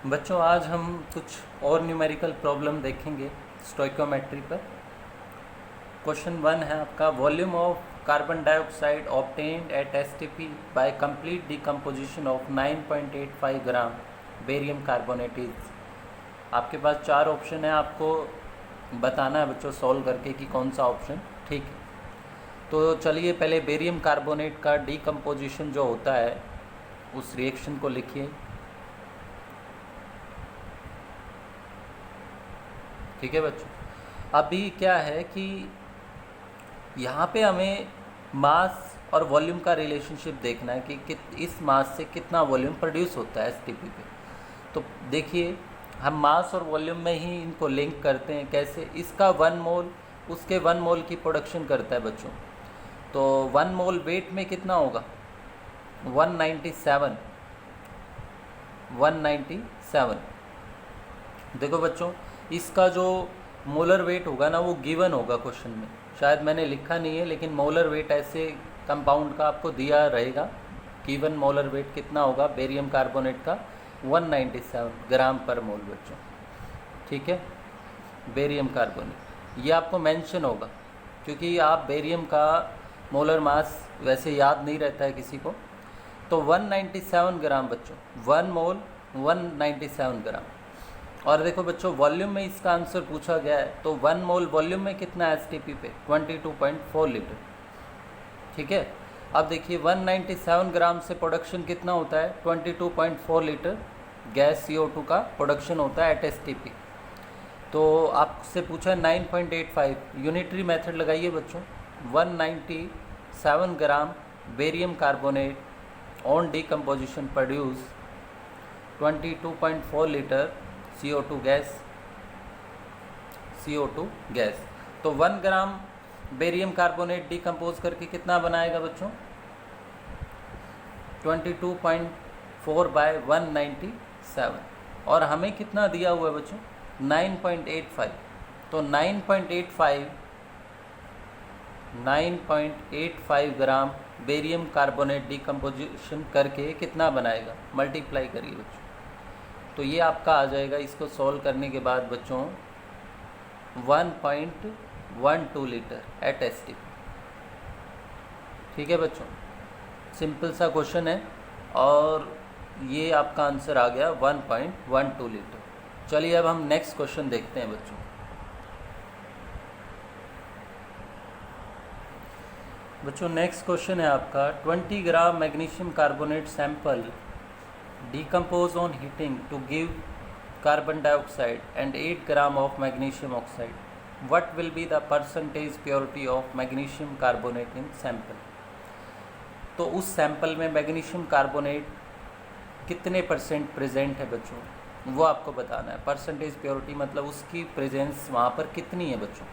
बच्चों आज हम कुछ और न्यूमेरिकल प्रॉब्लम देखेंगे स्टोइकोमेट्री पर। क्वेश्चन 1 है आपका, volume of carbon dioxide obtained at STP by complete decomposition of 9.85 gram barium carbonate is. आपके पास 4 ऑप्शन है, आपको बताना है बच्चों सॉल्व करके कि कौन सा ऑप्शन ठीक है। तो चलिए पहले बेरियम कार्बोनेट का डिकम्पोजिशन जो होता है उस रिएक्शन को लिखिए। ठीक है बच्चों, अभी क्या है कि यहाँ पे हमें मास और वॉल्यूम का रिलेशनशिप देखना है कि इस मास से कितना वॉल्यूम प्रोड्यूस होता है एसटीपी पे। तो देखिए हम मास और वॉल्यूम में ही इनको लिंक करते हैं। कैसे? इसका 1 मोल उसके 1 मोल की प्रोडक्शन करता है बच्चों। तो 1 मोल वेट में कितना होगा? 197। देखो बच्चों, इसका जो मोलर वेट होगा ना वो गिवन होगा क्वेश्चन में, शायद मैंने लिखा नहीं है लेकिन मोलर वेट ऐसे कंपाउंड का आपको दिया रहेगा। गिवन मोलर वेट कितना होगा बेरियम कार्बोनेट का? 197 ग्राम पर मोल बच्चों। ठीक है, बेरियम कार्बोनेट ये आपको मेंशन होगा क्योंकि आप बेरियम का मोलर मास वैसे याद नहीं रहता है किसी को। तो 197 ग्राम बच्चों, 1 मोल 197 ग्राम। और देखो बच्चों वॉल्यूम में इसका आंसर पूछा गया है, तो 1 मोल वॉल्यूम में कितना है एसटीपी पे? 22.4 लीटर। ठीक है, अब देखिए 197 ग्राम से प्रोडक्शन कितना होता है? 22.4 लीटर गैस CO2 का प्रोडक्शन होता है एट एसटीपी। तो आपसे पूछा 9.85, यूनिटरी मेथड लगाइए बच्चों। 197 gram barium carbonate on decomposition produce 22.4 litre CO2 gas. तो 1 ग्राम बेरियम कार्बोनेट डिकम्पोज करके कितना बनाएगा बच्चों? 22.4 बाय 197। और हमें कितना दिया हुआ है बच्चों? 9.85। तो 9.85 ग्राम बेरियम कार्बोनेट डिकम्पोजिशन करके कितना बनाएगा? मल्टीप्लाई करिए बच्चों। तो ये आपका आ जाएगा, इसको सॉल्व करने के बाद बच्चों 1.12 लीटर एट एसटीपी। ठीक है बच्चों, सिंपल सा क्वेश्चन है और ये आपका आंसर आ गया 1.12 लीटर। चलिए अब हम नेक्स्ट क्वेश्चन देखते हैं बच्चों नेक्स्ट क्वेश्चन है आपका, 20 gram magnesium carbonate sample decompose on heating to give carbon dioxide and 8 gram of magnesium oxide. What will be the percentage purity of magnesium carbonate in sample? तो उस sample में magnesium carbonate कितने % present है बच्चों, वो आपको बताना है। परसेंटेज प्योरिटी मतलब उसकी प्रेजेंस वहाँ पर कितनी है बच्चों।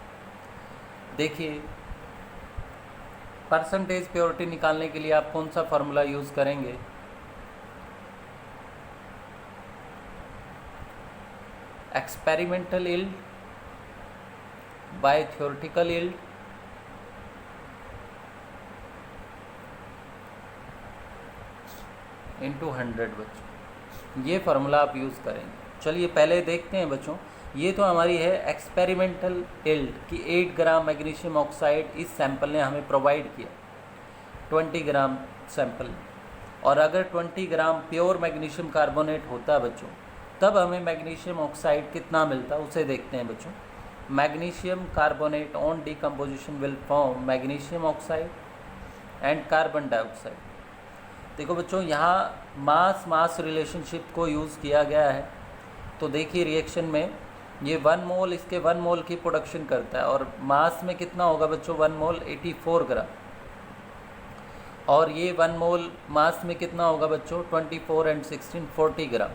देखिए परसेंटेज प्योरिटी निकालने के लिए आप कौन सा फार्मूला यूज़ करेंगे? Experimental yield by theoretical yield into 100 बच्चों, ये फार्मूला आप यूज़ करेंगे। चलिए पहले देखते हैं बच्चों, ये तो हमारी है एक्सपेरिमेंटल यील्ड कि 8 ग्राम मैग्नीशियम ऑक्साइड इस सैंपल ने हमें प्रोवाइड किया 20 ग्राम सैंपल। और अगर 20 ग्राम प्योर मैग्नीशियम कार्बोनेट होता बच्चों तब हमें मैग्नीशियम ऑक्साइड कितना मिलता, उसे देखते हैं बच्चों। Magnesium carbonate on decomposition will form magnesium oxide and carbon dioxide. देखो बच्चों यहाँ मास रिलेशनशिप को यूज़ किया गया है। तो देखिए रिएक्शन में ये 1 मोल इसके 1 मोल की प्रोडक्शन करता है और मास में कितना होगा बच्चों? 1 मोल 84 ग्राम। और ये 1 मोल मास में कितना होगा बच्चों? 24 and 16 40 ग्राम।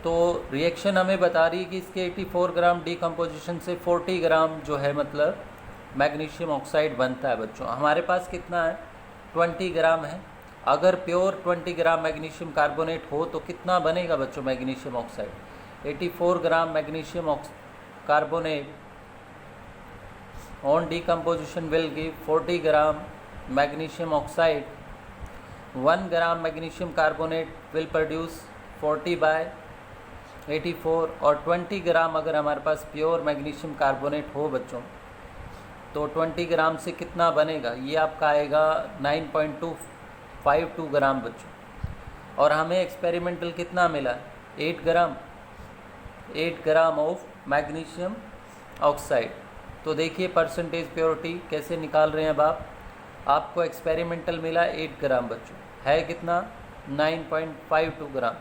तो रिएक्शन हमें बता रही है कि इसके 84 ग्राम डिकम्पोजिशन से 40 ग्राम जो है मतलब मैग्नीशियम ऑक्साइड बनता है बच्चों। हमारे पास कितना है? 20 ग्राम है। अगर प्योर 20 ग्राम मैग्नीशियम कार्बोनेट हो तो कितना बनेगा बच्चों magnesium oxide? 84 gram magnesium carbonate on decomposition will give 40 gram magnesium oxide. 1 gram magnesium carbonate will produce 40/84 और 20 ग्राम अगर हमारे पास प्योर मैग्नीशियम कार्बोनेट हो बच्चों, तो 20 ग्राम से कितना बनेगा, ये आपका आएगा 9.252 ग्राम बच्चों। और हमें एक्सपेरिमेंटल कितना मिला, 8 ग्राम ऑफ मैग्नीशियम ऑक्साइड। तो देखिए परसेंटेज प्योरिटी कैसे निकाल रहे हैं अब आपको एक्सपेरिमेंटल मिला 8 ग्राम बच्चों, है कितना 9.52 ग्राम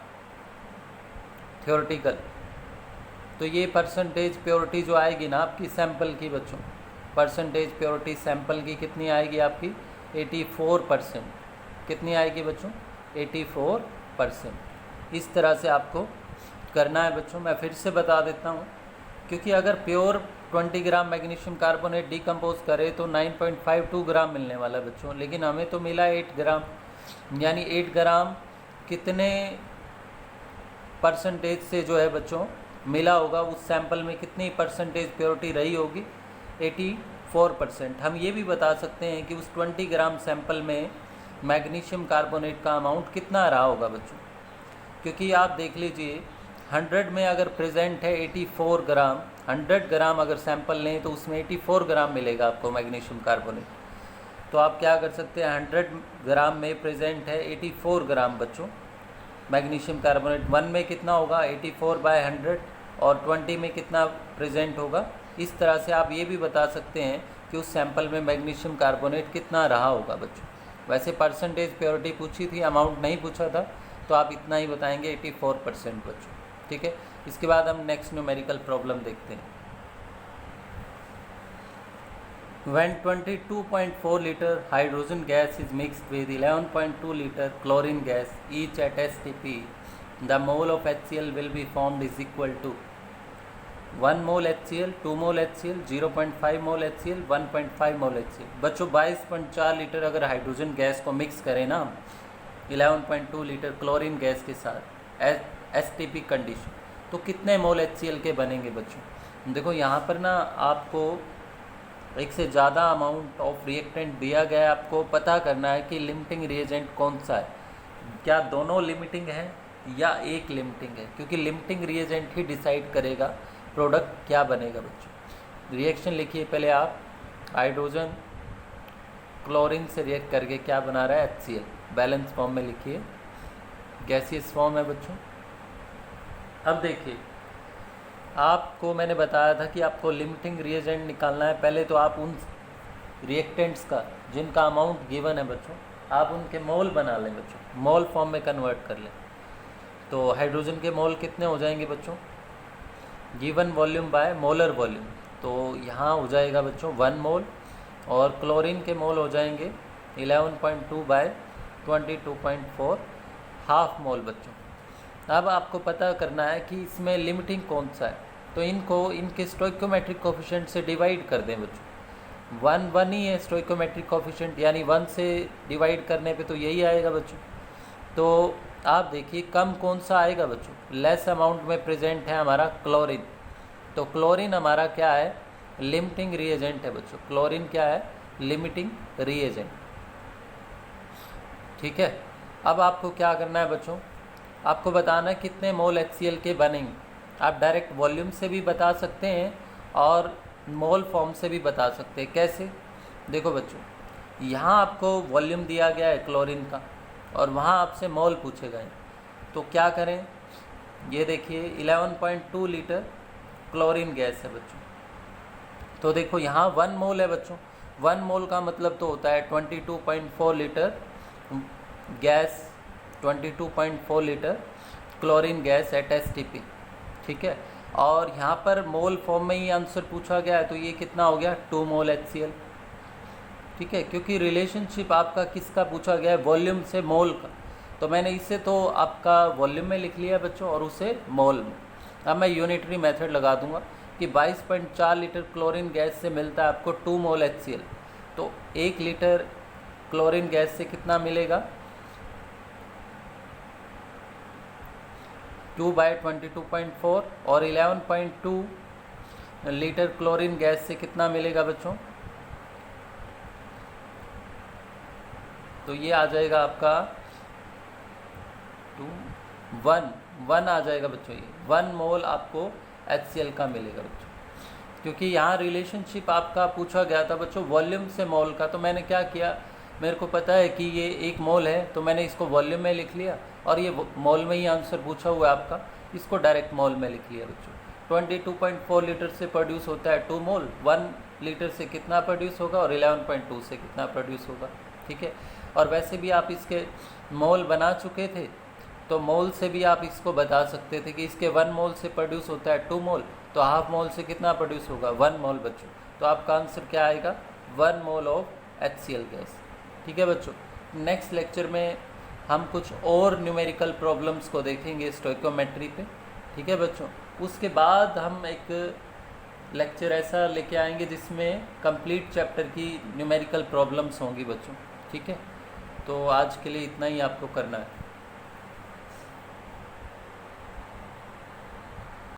थ्योरेटिकल। तो ये परसेंटेज प्योरिटी जो आएगी ना आपकी सैंपल की बच्चों, परसेंटेज प्योरिटी सैंपल की कितनी आएगी आपकी 84%। कितनी आएगी बच्चों 84%। इस तरह से आपको करना है बच्चों। मैं फिर से बता देता हूँ, क्योंकि अगर pure 20 gram magnesium carbonate decompose करे तो 9.52 ग्राम मिलने वाला है बच्चों, लेकिन हमें तो मिला 8 ग्राम। यानी 8 ग्राम कितने परसेंटेज से जो है बच्चों मिला होगा, उस सैंपल में कितनी परसेंटेज प्योरिटी रही होगी 84%। हम ये भी बता सकते हैं कि उस 20 ग्राम सैंपल में मैग्नीशियम कार्बोनेट का अमाउंट कितना रहा होगा बच्चों, क्योंकि आप देख लीजिए 100 में अगर प्रेजेंट है 84 ग्राम, 100 ग्राम अगर सैंपल लें तो उसमें 84 ग्राम मिलेगा आपको मैग्नीशियम कार्बोनेट। तो आप क्या कर सकते हैं, 100 ग्राम में प्रेजेंट है 84 ग्राम बच्चों मैग्नीशियम कार्बोनेट। 1 में कितना होगा 84/100 और 20 में कितना प्रेजेंट होगा। इस तरह से आप ये भी बता सकते हैं कि उस सैंपल में मैग्नीशियम कार्बोनेट कितना रहा होगा बच्चों। वैसे परसेंटेज प्योरिटी पूछी थी, अमाउंट नहीं पूछा था, तो आप इतना ही बताएंगे 84% बच्चों। ठीक है, इसके बाद हम नेक्स्ट न्यूमेरिकल प्रॉब्लम देखते हैं। When 22.4 liter hydrogen gas is mixed with 11.2 liter chlorine gas each at STP, the mole of HCl will be formed is equal to 1 mole HCl, 2 mole HCl, 0.5 mole HCl, 1.5 mole HCl। बच्चों 22.4 litre अगर hydrogen gas को mix करें ना 11.2 litre chlorine gas के साथ STP condition, तो कितने मोल HCl के बनेंगे बच्चों। देखो यहाँ पर ना आपको एक से ज़्यादा अमाउंट ऑफ रिएक्टेंट दिया गया है, आपको पता करना है कि लिमिटिंग रिएजेंट कौन सा है, क्या दोनों लिमिटिंग है या एक लिमिटिंग है, क्योंकि लिमिटिंग रिएजेंट ही डिसाइड करेगा प्रोडक्ट क्या बनेगा बच्चों। रिएक्शन लिखिए पहले आप, हाइड्रोजन क्लोरीन से रिएक्ट करके क्या बना रहा है HCl, बैलेंस फॉर्म में लिखिए, गैसियस फॉर्म है बच्चों। अब देखिए आपको मैंने बताया था कि आपको लिमिटिंग रिएजेंट निकालना है। पहले तो आप उन रिएक्टेंट्स का जिनका अमाउंट गिवन है बच्चों, आप उनके मोल बना लें बच्चों, मोल फॉर्म में कन्वर्ट कर लें। तो हाइड्रोजन के मोल कितने हो जाएंगे बच्चों, given volume by molar volume, तो यहाँ हो जाएगा बच्चों 1 मोल, और क्लोरीन के मोल हो जाएंगे 11.2/22.4 हाफ मोल बच्चों। अब आपको पता करना है कि इसमें लिमिटिंग कौन सा है, तो इनके स्टोइकोमेट्रिक कोफिशिएंट से डिवाइड कर दें बच्चों। 1 ही है स्टोइकोमेट्रिक कोफिशिएंट, यानी 1 से डिवाइड करने पे तो यही आएगा बच्चों। तो आप देखिए कम कौन सा आएगा बच्चों, लेस अमाउंट में प्रेजेंट है हमारा क्लोरीन, तो क्लोरीन हमारा क्या है लिमिटिंग रिएजेंट है बच्चों। क्लोरीन क्या है लिमिटिंग रिएजेंट। ठीक है, अब आपको क्या करना है बच्चों, आपको बताना है कितने मोल HCl के बनेंगे। आप डायरेक्ट वॉल्यूम से भी बता सकते हैं और मोल फॉर्म से भी बता सकते हैं। कैसे, देखो बच्चों यहाँ आपको वॉल्यूम दिया गया है क्लोरीन का और वहाँ आपसे मोल पूछे गए, तो क्या करें, ये देखिए 11.2 लीटर क्लोरीन गैस है बच्चों। तो देखो यहाँ 1 मोल है बच्चों, 1 मोल का मतलब तो होता है 22.4 litre gas, 22.4 litre chlorine gas at STP। ठीक है, और यहाँ पर मोल फॉर्म में ही आंसर पूछा गया है, तो ये कितना हो गया 2 मोल HCl। ठीक है, क्योंकि रिलेशनशिप आपका किसका पूछा गया है, वॉल्यूम से मोल का, तो मैंने इसे तो आपका वॉल्यूम में लिख लिया बच्चों और उसे मोल में। अब मैं यूनिटरी मेथड लगा दूंगा कि 22.4 लीटर क्लोरीन गैस से मिलता है आपको 2 मोल HCl, तो 1 लीटर क्लोरीन गैस से कितना मिलेगा 2/22.4, और 11.2 लीटर क्लोरीन गैस से कितना मिलेगा बच्चों, तो ये आ जाएगा आपका 2 वन वन आ जाएगा बच्चों, ये 1 मोल आपको HCl का मिलेगा बच्चों। क्योंकि यहाँ रिलेशनशिप आपका पूछा गया था बच्चों वॉल्यूम से मोल का, तो मैंने क्या किया, मेरे को पता है कि ये 1 मोल है तो मैंने इसको वॉल्यूम में लिख लिया, और ये मोल में ही आंसर पूछा हुआ है आपका, इसको डायरेक्ट मोल में लिख लिया बच्चों। 22.4 लीटर से प्रोड्यूस होता है 2 मोल, 1 लीटर से कितना प्रोड्यूस होगा और 11.2 से कितना प्रोड्यूस होगा, ठीक है। और वैसे भी आप इसके मोल बना चुके थे, तो मोल से भी आप इसको बता सकते थे कि इसके 1 मोल से प्रोड्यूस होता है 2 मोल, तो हाफ मोल से कितना प्रोड्यूस होगा 1 मोल बच्चों। तो आपका आंसर क्या आएगा 1 मोल ऑफ HCl गैस, ठीक है बच्चों। नेक्स्ट लेक्चर में हम कुछ और न्यूमेरिकल प्रॉब्लम्स को देखेंगे स्टोइकोमेट्री पे, ठीक है बच्चों। उसके बाद हम एक लेक्चर ऐसा लेके आएंगे जिसमें कंप्लीट चैप्टर की न्यूमेरिकल प्रॉब्लम्स होंगी बच्चों, ठीक है। तो आज के लिए इतना ही आपको करना है।